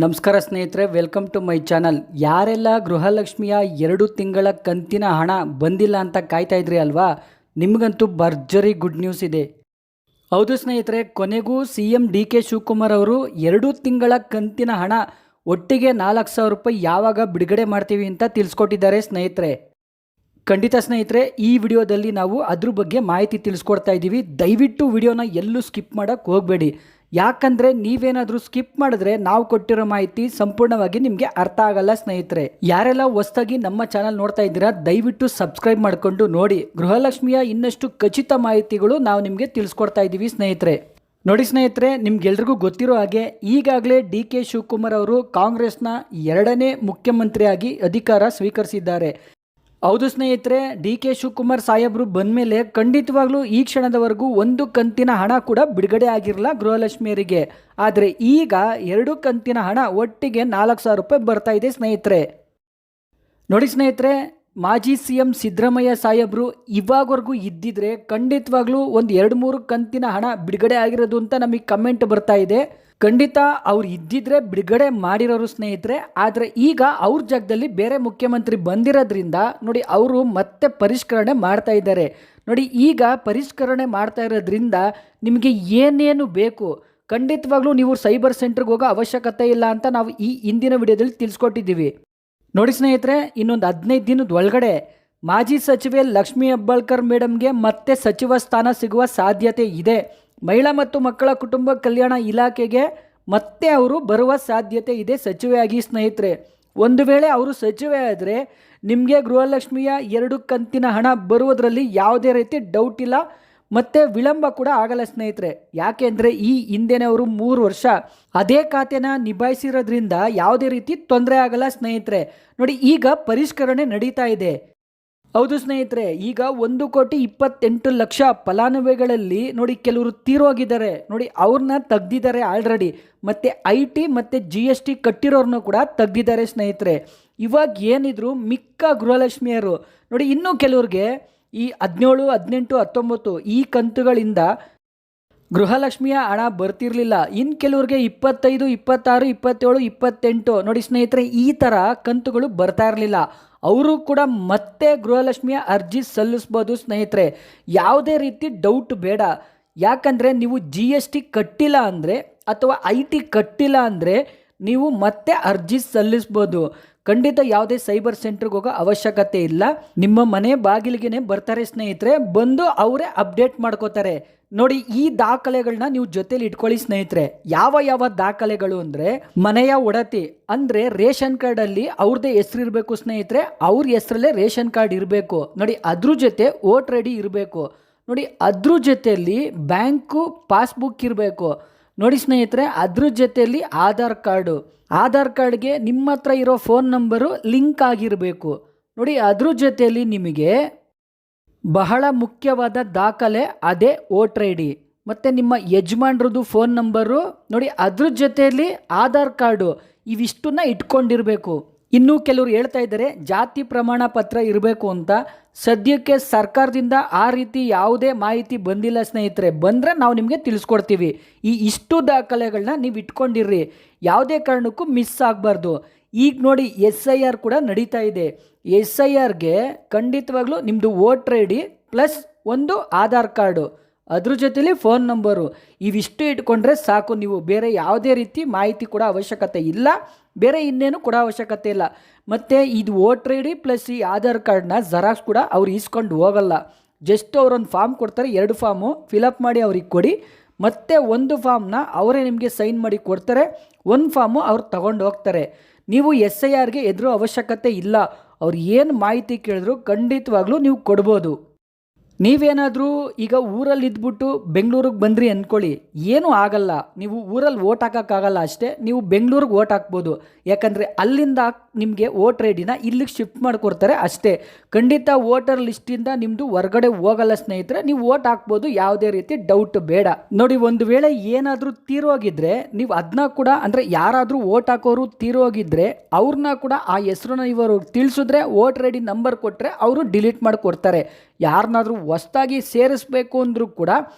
ನಮಸ್ಕಾರ ಸ್ನೇಹಿತರೆ, welcome to my channel. ಯಾರೆಲ್ಲ ಗೃಹಲಕ್ಷ್ಮಿಯ 2 ತಿಂಗಳ ಕಂತಿನ ಹಣ ಬಂದಿಲ್ಲ ಅಂತ ಕಾಯ್ತಾ ಇದ್ರಿ ಅಲ್ವಾ, ನಿಮಗಂತೂ ಭರ್ಜರಿ ಗುಡ್ ನ್ಯೂಸ್ ಇದೆ. ಹೌದು ಸ್ನೇಹಿತರೆ, ಕೊನೆಗೂ CM DK ಶಿವಕುಮಾರ್ ಅವರು 2 ತಿಂಗಳ ಕಂತಿನ ಹಣ ಒಟ್ಟಿಗೆ 4,000 ರೂಪಾಯಿ ಯಾವಾಗ ಬಿಡುಗಡೆ ಮಾಡ್ತೀವಿ ಅಂತ ತಿಳಿಸ್ಕೊಟ್ಟಿದ್ದಾರೆ ಸ್ನೇಹಿತರೆ. ಖಂಡಿತ ಸ್ನೇಹಿತರೆ, ಈ ವಿಡಿಯೋದಲ್ಲಿ ನಾವು ಅದ್ರ ಬಗ್ಗೆ ಮಾಹಿತಿ ತಿಳಿಸ್ಕೊಡ್ತಾ ಇದ್ದೀವಿ. ದಯವಿಟ್ಟು ವಿಡಿಯೋನ ಎಲ್ಲೂ ಸ್ಕಿಪ್ ಮಾಡೋಕ್ಕೆ ಹೋಗಬೇಡಿ. ಯಾಕಂದರೆ ನೀವೇನಾದರೂ ಸ್ಕಿಪ್ ಮಾಡಿದ್ರೆ ನಾವು ಕೊಟ್ಟಿರೋ ಮಾಹಿತಿ ಸಂಪೂರ್ಣವಾಗಿ ನಿಮಗೆ ಅರ್ಥ ಆಗಲ್ಲ ಸ್ನೇಹಿತರೆ. ಯಾರೆಲ್ಲ ಹೊಸದಾಗಿ ನಮ್ಮ ಚಾನಲ್ ನೋಡ್ತಾ ಇದ್ದೀರಾ, ದಯವಿಟ್ಟು ಸಬ್ಸ್ಕ್ರೈಬ್ ಮಾಡಿಕೊಂಡು ನೋಡಿ. ಗೃಹಲಕ್ಷ್ಮಿಯ ಇನ್ನಷ್ಟು ಖಚಿತ ಮಾಹಿತಿಗಳು ನಾವು ನಿಮಗೆ ತಿಳಿಸ್ಕೊಡ್ತಾ ಇದ್ದೀವಿ ಸ್ನೇಹಿತರೆ. ನೋಡಿ ಸ್ನೇಹಿತರೆ, ನಿಮ್ಗೆಲ್ರಿಗೂ ಗೊತ್ತಿರೋ ಹಾಗೆ ಈಗಾಗಲೇ DK ಶಿವಕುಮಾರ್ ಅವರು ಕಾಂಗ್ರೆಸ್ನ 2ನೇ ಮುಖ್ಯಮಂತ್ರಿಯಾಗಿ ಅಧಿಕಾರ ಸ್ವೀಕರಿಸಿದ್ದಾರೆ. ಹೌದು ಸ್ನೇಹಿತರೆ, DK ಶಿವಕುಮಾರ್ ಸಾಹೇಬರು ಬಂದಮೇಲೆ ಖಂಡಿತವಾಗ್ಲೂ ಈ ಕ್ಷಣದವರೆಗೂ 1 ಕಂತಿನ ಹಣ ಕೂಡ ಬಿಡುಗಡೆ ಆಗಿರಲ್ಲ ಗೃಹಲಕ್ಷ್ಮಿಯರಿಗೆ. ಆದರೆ ಈಗ 2 ಕಂತಿನ ಹಣ ಒಟ್ಟಿಗೆ 4,000 ರೂಪಾಯಿ ಬರ್ತಾ ಇದೆ ಸ್ನೇಹಿತರೆ. ನೋಡಿ ಸ್ನೇಹಿತರೆ, ಮಾಜಿ CM ಸಿದ್ದರಾಮಯ್ಯ ಸಾಹೇಬರು ಇವಾಗವರೆಗೂ ಇದ್ದಿದ್ರೆ ಖಂಡಿತವಾಗ್ಲೂ ಒಂದು 2-3 ಕಂತಿನ ಹಣ ಬಿಡುಗಡೆ ಆಗಿರೋದು ಅಂತ ನಮಗೆ ಕಮೆಂಟ್ ಬರ್ತಾ ಇದೆ. ಖಂಡಿತ ಅವ್ರು ಇದ್ದಿದ್ರೆ ಬಿಡುಗಡೆ ಮಾಡಿರೋರು ಸ್ನೇಹಿತರೆ. ಆದರೆ ಈಗ ಅವ್ರ ಜಾಗದಲ್ಲಿ ಬೇರೆ ಮುಖ್ಯಮಂತ್ರಿ ಬಂದಿರೋದ್ರಿಂದ ನೋಡಿ ಅವರು ಮತ್ತೆ ಪರಿಷ್ಕರಣೆ ಮಾಡ್ತಾ ಇದ್ದಾರೆ. ನೋಡಿ, ಈಗ ಪರಿಷ್ಕರಣೆ ಮಾಡ್ತಾ ಇರೋದ್ರಿಂದ ನಿಮಗೆ ಏನೇನು ಬೇಕು ಖಂಡಿತವಾಗ್ಲೂ ನೀವು ಸೈಬರ್ ಸೆಂಟ್ರಿಗೆ ಹೋಗೋ ಅವಶ್ಯಕತೆ ಇಲ್ಲ ಅಂತ ನಾವು ಈ ಹಿಂದಿನ ವಿಡಿಯೋದಲ್ಲಿ ತಿಳಿಸ್ಕೊಟ್ಟಿದ್ದೀವಿ. ನೋಡಿ ಸ್ನೇಹಿತರೆ, ಇನ್ನೊಂದು 15 ದಿನದ ಒಳಗಡೆ ಮಾಜಿ ಸಚಿವೆ ಲಕ್ಷ್ಮೀ ಹೆಬ್ಬಾಳ್ಕರ್ ಮೇಡಮ್ಗೆ ಮತ್ತೆ ಸಚಿವ ಸ್ಥಾನ ಸಿಗುವ ಸಾಧ್ಯತೆ ಇದೆ. ಮಹಿಳಾ ಮತ್ತು ಮಕ್ಕಳ ಕುಟುಂಬ ಕಲ್ಯಾಣ ಇಲಾಖೆಗೆ ಮತ್ತೆ ಅವರು ಬರುವ ಸಾಧ್ಯತೆ ಇದೆ ಸಚಿವೆಯಾಗಿ ಸ್ನೇಹಿತರೆ. ಒಂದು ವೇಳೆ ಅವರು ಸಚಿವೆ ಆದರೆ ನಿಮಗೆ ಗೃಹಲಕ್ಷ್ಮಿಯ 2 ಕಂತಿನ ಹಣ ಬರುವುದರಲ್ಲಿ ಯಾವುದೇ ರೀತಿ ಡೌಟ್ ಇಲ್ಲ, ಮತ್ತು ವಿಳಂಬ ಕೂಡ ಆಗಲ್ಲ ಸ್ನೇಹಿತರೆ. ಯಾಕೆಂದರೆ ಈ ಹಿಂದೆನೇ ಅವರು 3 ವರ್ಷ ಅದೇ ಖಾತೆನ ನಿಭಾಯಿಸಿರೋದ್ರಿಂದ ಯಾವುದೇ ರೀತಿ ತೊಂದರೆ ಆಗಲ್ಲ ಸ್ನೇಹಿತರೆ. ನೋಡಿ, ಈಗ ಪರಿಷ್ಕರಣೆ ನಡೀತಾ ಇದೆ. ಹೌದು ಸ್ನೇಹಿತರೆ, ಈಗ 1,28,00,000 ಫಲಾನುಭವಿಗಳಲ್ಲಿ ನೋಡಿ ಕೆಲವರು ತೀರೋಗಿದ್ದಾರೆ. ನೋಡಿ, ಅವ್ರನ್ನ ತೆಗ್ದಿದ್ದಾರೆ ಆಲ್ರೆಡಿ. ಮತ್ತು IT ಮತ್ತು GST ಕಟ್ಟಿರೋರ್ನು ಕೂಡ ತೆಗ್ದಿದ್ದಾರೆ ಸ್ನೇಹಿತರೆ. ಇವಾಗ ಏನಿದ್ರು ಮಿಕ್ಕ ಗೃಹಲಕ್ಷ್ಮಿಯರು ನೋಡಿ, ಇನ್ನೂ ಕೆಲವ್ರಿಗೆ ಈ 17, 18, 19 ಈ ಕಂತುಗಳಿಂದ ಗೃಹಲಕ್ಷ್ಮಿಯ ಹಣ ಬರ್ತಿರ್ಲಿಲ್ಲ. ಇನ್ನು ಕೆಲವ್ರಿಗೆ 25, 26, 27, 28 ನೋಡಿ ಸ್ನೇಹಿತರೆ, ಈ ಥರ ಕಂತುಗಳು ಬರ್ತಾ ಇರಲಿಲ್ಲ. ಅವರು ಕೂಡ ಮತ್ತೆ ಗೃಹಲಕ್ಷ್ಮಿಯ ಅರ್ಜಿ ಸಲ್ಲಿಸ್ಬೋದು ಸ್ನೇಹಿತರೆ. ಯಾವುದೇ ರೀತಿ ಡೌಟ್ ಬೇಡ. ಯಾಕಂದರೆ ನೀವು GST ಕಟ್ಟಿಲ್ಲ ಅಂದರೆ ಅಥವಾ IT ಕಟ್ಟಿಲ್ಲ ಅಂದರೆ ನೀವು ಮತ್ತೆ ಅರ್ಜಿ ಸಲ್ಲಿಸ್ಬೋದು. ಖಂಡಿತ ಯಾವುದೇ ಸೈಬರ್ ಸೆಂಟ್ರಿಗೆ ಹೋಗೋ ಅವಶ್ಯಕತೆ ಇಲ್ಲ. ನಿಮ್ಮ ಮನೆ ಬಾಗಿಲಿಗೆ ಬರ್ತಾರೆ ಸ್ನೇಹಿತರೆ, ಬಂದು ಅವರೇ ಅಪ್ಡೇಟ್ ಮಾಡ್ಕೋತಾರೆ. ನೋಡಿ, ಈ ದಾಖಲೆಗಳನ್ನ ನೀವು ಜೊತೆಲಿ ಇಟ್ಕೊಳ್ಳಿ ಸ್ನೇಹಿತರೆ. ಯಾವ ದಾಖಲೆಗಳು ಅಂದರೆ ಮನೆಯ ಒಡತಿ ಅಂದರೆ ರೇಷನ್ ಕಾರ್ಡಲ್ಲಿ ಅವ್ರದ್ದೇ ಹೆಸರು ಇರಬೇಕು ಸ್ನೇಹಿತರೆ. ಅವ್ರ ಹೆಸರಲ್ಲೇ ರೇಷನ್ ಕಾರ್ಡ್ ಇರಬೇಕು. ನೋಡಿ, ಅದ್ರ ಜೊತೆ ವೋಟರ್ ID ಇರಬೇಕು. ನೋಡಿ, ಅದ್ರ ಜೊತೆಯಲ್ಲಿ ಬ್ಯಾಂಕು ಪಾಸ್ಬುಕ್ ಇರಬೇಕು. ನೋಡಿ ಸ್ನೇಹಿತರೆ, ಅದ್ರ ಜೊತೆಯಲ್ಲಿ ಆಧಾರ್ ಕಾರ್ಡ್ಗೆ ನಿಮ್ಮ ಹತ್ರ ಇರೋ ಫೋನ್ ನಂಬರು ಲಿಂಕ್ ಆಗಿರಬೇಕು. ನೋಡಿ, ಅದ್ರ ಜೊತೆಯಲ್ಲಿ ನಿಮಗೆ ಬಹಳ ಮುಖ್ಯವಾದ ದಾಖಲೆ ಅದೇ ವೋಟರ್ ID ಮತ್ತು ನಿಮ್ಮ ಯಜಮಾನ್ರದ್ದು ಫೋನ್ ನಂಬರು. ನೋಡಿ, ಅದ್ರ ಜೊತೆಯಲ್ಲಿ ಆಧಾರ್ ಕಾರ್ಡು, ಇವಿಷ್ಟನ್ನ ಇಟ್ಕೊಂಡಿರಬೇಕು. ಇನ್ನೂ ಕೆಲವರು ಹೇಳ್ತಾ ಇದ್ದಾರೆ ಜಾತಿ ಪ್ರಮಾಣ ಪತ್ರ ಇರಬೇಕು ಅಂತ. ಸದ್ಯಕ್ಕೆ ಸರ್ಕಾರದಿಂದ ಆ ರೀತಿ ಯಾವುದೇ ಮಾಹಿತಿ ಬಂದಿಲ್ಲ ಸ್ನೇಹಿತರೆ. ಬಂದರೆ ನಾವು ನಿಮಗೆ ತಿಳಿಸ್ಕೊಡ್ತೀವಿ. ಇಷ್ಟು ದಾಖಲೆಗಳನ್ನ ನೀವು ಇಟ್ಕೊಂಡಿರ್ರಿ, ಯಾವುದೇ ಕಾರಣಕ್ಕೂ ಮಿಸ್ ಆಗಬಾರ್ದು. ಈಗ ನೋಡಿ, SIR ಕೂಡ ನಡೀತಾ ಇದೆ. SIRಗೆ ಖಂಡಿತವಾಗ್ಲೂ ನಿಮ್ಮದು ವೋಟರ್ ID ಪ್ಲಸ್ ಒಂದು ಆಧಾರ್ ಕಾರ್ಡು, ಅದ್ರ ಜೊತೆಲಿ ಫೋನ್ ನಂಬರು, ಇವಿಷ್ಟು ಇಟ್ಕೊಂಡ್ರೆ ಸಾಕು. ನೀವು ಬೇರೆ ಯಾವುದೇ ರೀತಿ ಮಾಹಿತಿ ಕೊಡೋ ಅವಶ್ಯಕತೆ ಇಲ್ಲ, ಬೇರೆ ಇನ್ನೇನು ಕೊಡೋ ಅವಶ್ಯಕತೆ ಇಲ್ಲ. ಮತ್ತು ಇದು ವೋಟರ್ ID ಪ್ಲಸ್ ಈ ಆಧಾರ್ ಕಾರ್ಡ್ನ ಜೆರಾಕ್ಸ್ ಕೂಡ ಅವ್ರು ಇಸ್ಕೊಂಡು ಹೋಗಲ್ಲ. ಜಸ್ಟ್ ಅವರೊಂದು ಫಾರ್ಮ್ ಕೊಡ್ತಾರೆ, 2 ಫಾರ್ಮು ಫಿಲಪ್ ಮಾಡಿ ಅವ್ರಿಗೆ ಕೊಡಿ. ಮತ್ತು ಒಂದು ಫಾರ್ಮ್ನ ಅವರೇ ನಿಮಗೆ ಸೈನ್ ಮಾಡಿ ಕೊಡ್ತಾರೆ, ಒಂದು ಫಾರ್ಮು ಅವ್ರು ತಗೊಂಡು ಹೋಗ್ತಾರೆ. ನೀವು SIRಗೆ ಎದುರು ಅವಶ್ಯಕತೆ ಇಲ್ಲ. ಅವ್ರು ಏನು ಮಾಹಿತಿ ಕೇಳಿದ್ರು ಖಂಡಿತವಾಗ್ಲೂ ನೀವು ಕೊಡ್ಬೋದು. ನೀವೇನಾದರೂ ಈಗ ಊರಲ್ಲಿ ಇದ್ಬಿಟ್ಟು ಬೆಂಗಳೂರಿಗೆ ಬಂದ್ರಿ ಅಂದ್ಕೊಳ್ಳಿ, ಏನೂ ಆಗಲ್ಲ. ನೀವು ಊರಲ್ಲಿ ವೋಟ್ ಹಾಕೋಕ್ಕಾಗಲ್ಲ ಅಷ್ಟೇ, ನೀವು ಬೆಂಗಳೂರಿಗೆ ವೋಟ್ ಹಾಕ್ಬೋದು. ಯಾಕಂದರೆ ಅಲ್ಲಿಂದ ನಿಮಗೆ ವೋಟರ್ ID ಇಲ್ಲಿಗೆ ಶಿಫ್ಟ್ ಮಾಡಿಕೊಡ್ತಾರೆ ಅಷ್ಟೇ. ಖಂಡಿತ ವೋಟರ್ ಲಿಸ್ಟಿಂದ ನಿಮ್ಮದು ಹೊರಗಡೆ ಹೋಗಲ್ಲ ಸ್ನೇಹಿತರೆ. ನೀವು ವೋಟ್ ಹಾಕ್ಬೋದು, ಯಾವುದೇ ರೀತಿ ಡೌಟ್ ಬೇಡ. ನೋಡಿ, ಒಂದು ವೇಳೆ ಏನಾದರೂ ತೀರೋಗಿದ್ರೆ ನೀವು ಅದನ್ನ ಕೂಡ ಅಂದರೆ ಯಾರಾದರೂ ವೋಟ್ ಹಾಕೋರು ತೀರೋಗಿದ್ರೆ ಅವ್ರನ್ನ ಕೂಡ ಆ ಹೆಸರನ್ನ ಇವರು ತಿಳಿಸಿದ್ರೆ ವೋಟರ್ ID ನಂಬರ್ ಕೊಟ್ಟರೆ ಅವರು ಡಿಲೀಟ್ ಮಾಡಿ ಕೊಡ್ತಾರೆ. ಯಾರನ್ನಾದರೂ ಹೊಸದಾಗಿ ಸೇರಿಸ್ಬೇಕು ಅಂದರೂ ಕೂಡ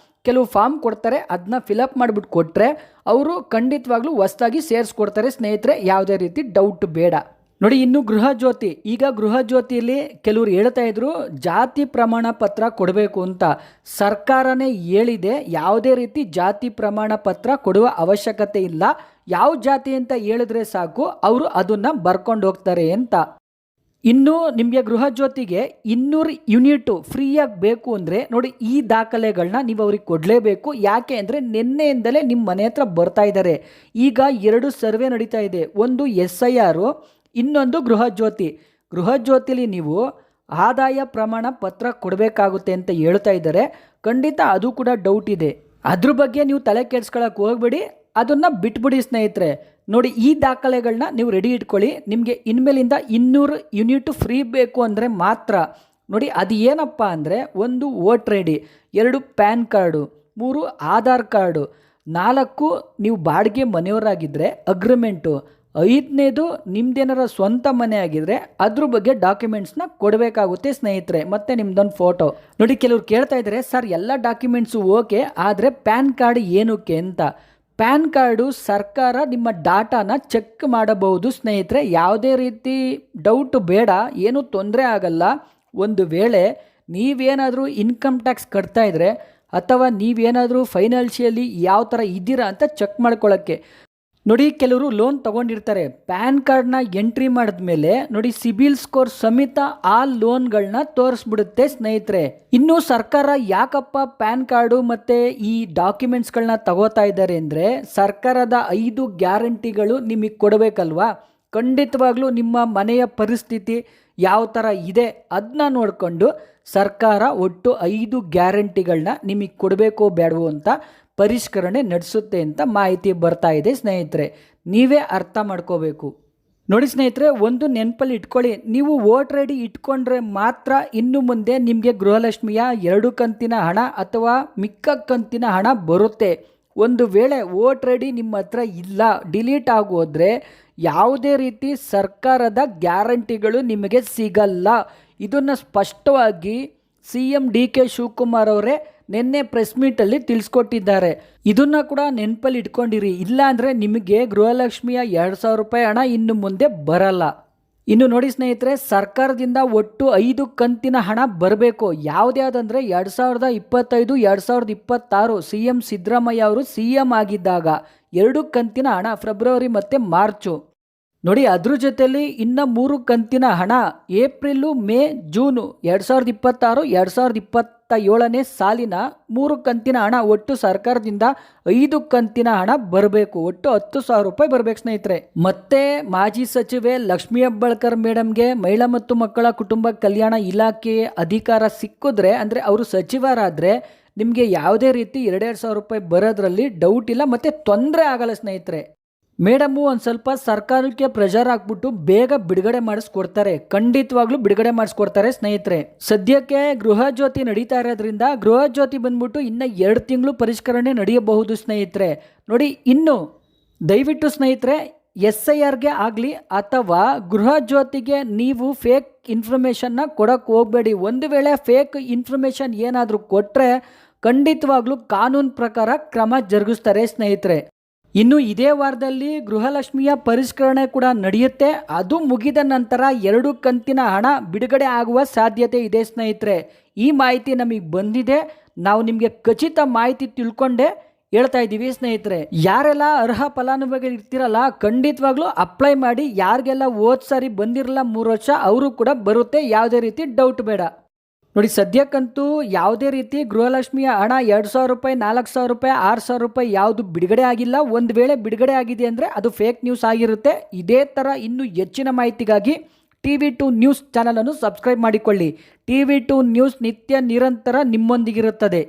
ಕೆಲವು ಫಾರ್ಮ್ ಕೊಡ್ತಾರೆ, ಅದನ್ನ ಫಿಲಪ್ ಮಾಡಿಬಿಟ್ಟು ಕೊಟ್ಟರೆ ಅವರು ಖಂಡಿತವಾಗ್ಲೂ ಹೊಸದಾಗಿ ಸೇರಿಸ್ಕೊಡ್ತಾರೆ ಸ್ನೇಹಿತರೆ, ಯಾವುದೇ ರೀತಿ ಡೌಟ್ ಬೇಡ. ನೋಡಿ, ಇನ್ನು ಗೃಹ ಜ್ಯೋತಿ. ಈಗ ಗೃಹ ಜ್ಯೋತಿಯಲ್ಲಿ ಕೆಲವರು ಹೇಳ್ತಾ ಇದ್ರು ಜಾತಿ ಪ್ರಮಾಣ ಪತ್ರ ಕೊಡಬೇಕು ಅಂತ. ಸರ್ಕಾರನೇ ಹೇಳಿದೆ ಯಾವುದೇ ರೀತಿ ಜಾತಿ ಪ್ರಮಾಣ ಪತ್ರ ಕೊಡುವ ಅವಶ್ಯಕತೆ ಇಲ್ಲ, ಯಾವ ಜಾತಿ ಅಂತ ಹೇಳಿದ್ರೆ ಸಾಕು ಅವರು ಅದನ್ನು ಬರ್ಕೊಂಡು ಹೋಗ್ತಾರೆ ಅಂತ. ಇನ್ನು ನಿಮಗೆ ಗೃಹ ಜ್ಯೋತಿಗೆ 200 ಯೂನಿಟ್ ಫ್ರೀಯಾಗಿ ಬೇಕು ಅಂದರೆ ನೋಡಿ, ಈ ದಾಖಲೆಗಳನ್ನ ನೀವು ಅವ್ರಿಗೆ ಕೊಡಲೇಬೇಕು. ಯಾಕೆ ಅಂದರೆ ನಿನ್ನೆಯಿಂದಲೇ ನಿಮ್ಮ ಮನೆ ಹತ್ರ ಬರ್ತಾ ಇದ್ದಾರೆ. ಈಗ 2 ಸರ್ವೆ ನಡೀತಾ ಇದೆ, ಒಂದು SIR, ಇನ್ನೊಂದು ಗೃಹ ಜ್ಯೋತಿ. ಗೃಹ ಜ್ಯೋತಿಲಿ ನೀವು ಆದಾಯ ಪ್ರಮಾಣ ಪತ್ರ ಕೊಡಬೇಕಾಗುತ್ತೆ ಅಂತ ಹೇಳ್ತಾ ಇದ್ದಾರೆ. ಖಂಡಿತ ಅದು ಕೂಡ ಡೌಟ್ ಇದೆ, ಅದ್ರ ಬಗ್ಗೆ ನೀವು ತಲೆ ಕೆಡ್ಸ್ಕೊಳಕ್ಕೆ ಹೋಗ್ಬೇಡಿ, ಅದನ್ನು ಬಿಟ್ಬಿಡಿ ಸ್ನೇಹಿತರೆ. ನೋಡಿ, ಈ ದಾಖಲೆಗಳನ್ನ ನೀವು ರೆಡಿ ಇಟ್ಕೊಳ್ಳಿ. ನಿಮಗೆ ಇನ್ಮೇಲಿಂದ 200 ಯೂನಿಟ್ ಫ್ರೀ ಬೇಕು ಅಂದರೆ ಮಾತ್ರ. ನೋಡಿ, ಅದು ಏನಪ್ಪ ಅಂದರೆ, 1 voter ID, 2 PAN card, 3 Aadhaar card, 4 ನೀವು ಬಾಡಿಗೆ ಮನೆಯವರಾಗಿದ್ದರೆ ಅಗ್ರಿಮೆಂಟು, 5ನೇದು ನಿಮ್ದೇನಾರ ಸ್ವಂತ ಮನೆ ಆಗಿದ್ರೆ ಅದ್ರ ಬಗ್ಗೆ ಡಾಕ್ಯುಮೆಂಟ್ಸ್ನ ಕೊಡಬೇಕಾಗುತ್ತೆ ಸ್ನೇಹಿತರೆ, ಮತ್ತು ನಿಮ್ದೊಂದು ಫೋಟೋ. ನೋಡಿ, ಕೆಲವ್ರು ಕೇಳ್ತಾ ಇದ್ದಾರೆ ಸರ್ ಎಲ್ಲ ಡಾಕ್ಯುಮೆಂಟ್ಸು ಓಕೆ, ಆದರೆ ಪ್ಯಾನ್ ಕಾರ್ಡ್ ಏನಕ್ಕೆ ಅಂತ. ಪ್ಯಾನ್ ಕಾರ್ಡು ಸರ್ಕಾರ ನಿಮ್ಮ ಡಾಟಾನ ಚೆಕ್ ಮಾಡಬಹುದು ಸ್ನೇಹಿತರೆ, ಯಾವುದೇ ರೀತಿ ಡೌಟ್ ಬೇಡ, ಏನೂ ತೊಂದರೆ ಆಗಲ್ಲ. ಒಂದು ವೇಳೆ ನೀವೇನಾದರೂ ಇನ್ಕಮ್ ಟ್ಯಾಕ್ಸ್ ಕಟ್ತಾ ಇದ್ದರೆ ಅಥವಾ ನೀವೇನಾದರೂ ಫೈನಾನ್ಷಿಯಲಿ ಯಾವ ಥರ ಇದ್ದೀರಾ ಅಂತ ಚೆಕ್ ಮಾಡ್ಕೊಳ್ಳೋಕ್ಕೆ. ನೋಡಿ, ಕೆಲವರು ಲೋನ್ ತೊಗೊಂಡಿರ್ತಾರೆ, ಪ್ಯಾನ್ ಕಾರ್ಡ್ನ ಎಂಟ್ರಿ ಮಾಡಿದ್ಮೇಲೆ ನೋಡಿ ಸಿಬಿಲ್ ಸ್ಕೋರ್ ಸಮೇತ ಆ ಲೋನ್ಗಳನ್ನ ತೋರಿಸ್ಬಿಡುತ್ತೆ ಸ್ನೇಹಿತರೆ. ಇನ್ನು ಸರ್ಕಾರ ಯಾಕಪ್ಪ ಪ್ಯಾನ್ ಕಾರ್ಡು ಮತ್ತು ಈ ಡಾಕ್ಯುಮೆಂಟ್ಸ್ಗಳನ್ನ ತಗೋತಾ ಇದ್ದಾರೆ ಅಂದರೆ, ಸರ್ಕಾರದ 5 ಗ್ಯಾರಂಟಿಗಳು ನಿಮಗೆ ಕೊಡಬೇಕಲ್ವಾ. ಖಂಡಿತವಾಗ್ಲೂ ನಿಮ್ಮ ಮನೆಯ ಪರಿಸ್ಥಿತಿ ಯಾವ ಥರ ಇದೆ ಅದನ್ನ ನೋಡಿಕೊಂಡು ಸರ್ಕಾರ ಒಟ್ಟು 5 ಗ್ಯಾರಂಟಿಗಳನ್ನ ನಿಮಗೆ ಕೊಡಬೇಕೋ ಬೇಡವೋ ಅಂತ ಪರಿಷ್ಕರಣೆ ನಡೆಸುತ್ತೆ ಅಂತ ಮಾಹಿತಿ ಬರ್ತಾ ಇದೆ ಸ್ನೇಹಿತರೆ, ನೀವೇ ಅರ್ಥ ಮಾಡ್ಕೋಬೇಕು. ನೋಡಿ ಸ್ನೇಹಿತರೆ, ಒಂದು ನೆನಪಲ್ಲಿ ಇಟ್ಕೊಳ್ಳಿ, ನೀವು ವೋಟರ್ ID ಇಟ್ಕೊಂಡ್ರೆ ಮಾತ್ರ ಇನ್ನು ಮುಂದೆ ನಿಮಗೆ ಗೃಹಲಕ್ಷ್ಮಿಯ 2 ಕಂತಿನ ಹಣ ಅಥವಾ ಮಿಕ್ಕ ಕಂತಿನ ಹಣ ಬರುತ್ತೆ. ಒಂದು ವೇಳೆ ವೋಟರ್ ID ನಿಮ್ಮ ಹತ್ರ ಇಲ್ಲ, ಡಿಲೀಟ್ ಆಗೋದ್ರೆ ಯಾವುದೇ ರೀತಿ ಸರ್ಕಾರದ ಗ್ಯಾರಂಟಿಗಳು ನಿಮಗೆ ಸಿಗಲ್ಲ. ಇದನ್ನು ಸ್ಪಷ್ಟವಾಗಿ CM DK ಶಿವಕುಮಾರ್ ಅವರೇ ನಿನ್ನೆ ಪ್ರೆಸ್ ಮೀಟಲ್ಲಿ ತಿಳಿಸ್ಕೊಟ್ಟಿದ್ದಾರೆ. ಇದನ್ನು ಕೂಡ ನೆನಪಲ್ಲಿ ಇಟ್ಕೊಂಡಿರಿ, ಇಲ್ಲ ಅಂದರೆ ನಿಮಗೆ ಗೃಹಲಕ್ಷ್ಮಿಯ 2,000 ರೂಪಾಯಿ ಹಣ ಇನ್ನು ಮುಂದೆ ಬರಲ್ಲ. ಇನ್ನು ನೋಡಿ ಸ್ನೇಹಿತರೆ, ಸರ್ಕಾರದಿಂದ ಒಟ್ಟು 5 ಕಂತಿನ ಹಣ ಬರಬೇಕು. ಯಾವುದ್ಯಾವುದಂದರೆ 2025, 2026 CM ಸಿದ್ದರಾಮಯ್ಯ ಅವರು CM ಆಗಿದ್ದಾಗ 2 ಕಂತಿನ ಹಣ ಫೆಬ್ರವರಿ ಮತ್ತು ಮಾರ್ಚು. ನೋಡಿ, ಅದ್ರ ಜೊತೆಯಲ್ಲಿ ಇನ್ನು 3 ಕಂತಿನ ಹಣ ಏಪ್ರಿಲು, ಮೇ, ಜೂನು 2026, 2027ನೇ ಸಾಲಿನ 3 ಕಂತಿನ ಹಣ, ಒಟ್ಟು ಸರ್ಕಾರದಿಂದ 5 ಕಂತಿನ ಹಣ ಬರಬೇಕು. ಒಟ್ಟು 10,000 ರೂಪಾಯಿ ಬರಬೇಕು ಸ್ನೇಹಿತರೆ. ಮತ್ತೆ ಮಾಜಿ ಸಚಿವೆ ಲಕ್ಷ್ಮೀ ಹೆಬ್ಬಾಳ್ಕರ್ ಮೇಡಮ್ಗೆ ಮಹಿಳಾ ಮತ್ತು ಮಕ್ಕಳ ಕುಟುಂಬ ಕಲ್ಯಾಣ ಇಲಾಖೆ ಅಧಿಕಾರ ಸಿಕ್ಕಿದ್ರೆ, ಅಂದರೆ ಅವರು ಸಚಿವರಾದರೆ ನಿಮಗೆ ಯಾವುದೇ ರೀತಿ 2,000 ರೂಪಾಯಿ ಬರೋದ್ರಲ್ಲಿ ಡೌಟ್ ಇಲ್ಲ, ಮತ್ತು ತೊಂದರೆ ಆಗಲ್ಲ ಸ್ನೇಹಿತರೆ. ಮೇಡಮು ಒಂದು ಸ್ವಲ್ಪ ಸರ್ಕಾರಕ್ಕೆ ಪ್ರೆಷರ್ ಹಾಕ್ಬಿಟ್ಟು ಬೇಗ ಬಿಡುಗಡೆ ಮಾಡಿಸ್ಕೊಡ್ತಾರೆ, ಖಂಡಿತವಾಗ್ಲೂ ಬಿಡುಗಡೆ ಮಾಡಿಸ್ಕೊಡ್ತಾರೆ ಸ್ನೇಹಿತರೆ. ಸದ್ಯಕ್ಕೆ ಗೃಹ ಜ್ಯೋತಿ ನಡೀತಾ ಇರೋದ್ರಿಂದ ಗೃಹ ಜ್ಯೋತಿ ಬಂದ್ಬಿಟ್ಟು ಇನ್ನು 2 ತಿಂಗಳು ಪರಿಷ್ಕರಣೆ ನಡೆಯಬಹುದು ಸ್ನೇಹಿತರೆ. ನೋಡಿ, ಇನ್ನು ದಯವಿಟ್ಟು ಸ್ನೇಹಿತರೆ SIRಗೆ ಆಗಲಿ ಅಥವಾ ಗೃಹ ಜ್ಯೋತಿಗೆ ನೀವು ಫೇಕ್ ಇನ್ಫಾರ್ಮೇಷನ್ನ ಕೊಡೋಕ್ಕೆ ಹೋಗಬೇಡಿ. ಒಂದು ವೇಳೆ ಫೇಕ್ ಇನ್ಫಾರ್ಮೇಷನ್ ಏನಾದರೂ ಕೊಟ್ಟರೆ ಖಂಡಿತವಾಗ್ಲೂ ಕಾನೂನು ಪ್ರಕಾರ ಕ್ರಮ ಜರುಗಿಸ್ತಾರೆ ಸ್ನೇಹಿತರೆ. ಇನ್ನು ಇದೇ ವಾರದಲ್ಲಿ ಗೃಹಲಕ್ಷ್ಮಿಯ ಪರಿಷ್ಕರಣೆ ಕೂಡ ನಡೆಯುತ್ತೆ. ಅದು ಮುಗಿದ ನಂತರ 2 ಕಂತಿನ ಹಣ ಬಿಡುಗಡೆ ಆಗುವ ಸಾಧ್ಯತೆ ಇದೆ ಸ್ನೇಹಿತರೆ. ಈ ಮಾಹಿತಿ ನಮಗೆ ಬಂದಿದೆ, ನಾವು ನಿಮಗೆ ಖಚಿತ ಮಾಹಿತಿ ತಿಳ್ಕೊಂಡೆ ಹೇಳ್ತಾ ಇದ್ದೀವಿ ಸ್ನೇಹಿತರೆ. ಯಾರೆಲ್ಲ ಅರ್ಹ ಫಲಾನುಭವಿಗಳು ಇರ್ತಿರಲ್ಲ ಖಂಡಿತವಾಗ್ಲೂ ಅಪ್ಲೈ ಮಾಡಿ. ಯಾರಿಗೆಲ್ಲ ಹೋದ ಸಾರಿ ಬಂದಿರಲ್ಲ 3 ವರ್ಷ ಅವರು ಕೂಡ ಬರುತ್ತೆ, ಯಾವುದೇ ರೀತಿ ಡೌಟ್ ಬೇಡ. ನೋಡಿ, ಸದ್ಯಕ್ಕಂತೂ ಯಾವುದೇ ರೀತಿ ಗೃಹಲಕ್ಷ್ಮಿಯ ಹಣ 2,000 ರೂಪಾಯಿ, 4,000 ರೂಪಾಯಿ, 6,000 ರೂಪಾಯಿ ಯಾವುದು ಬಿಡುಗಡೆ ಆಗಿಲ್ಲ. ಒಂದು ವೇಳೆ ಬಿಡುಗಡೆ ಆಗಿದೆ ಅಂದರೆ ಅದು ಫೇಕ್ ನ್ಯೂಸ್ ಆಗಿರುತ್ತೆ. ಇದೇ ಥರ ಇನ್ನೂ ಹೆಚ್ಚಿನ ಮಾಹಿತಿಗಾಗಿ TV2 ನ್ಯೂಸ್ ಚಾನಲನ್ನು ಸಬ್ಸ್ಕ್ರೈಬ್ ಮಾಡಿಕೊಳ್ಳಿ. TV2 ನ್ಯೂಸ್ ನಿತ್ಯ ನಿರಂತರ ನಿಮ್ಮೊಂದಿಗಿರುತ್ತದೆ.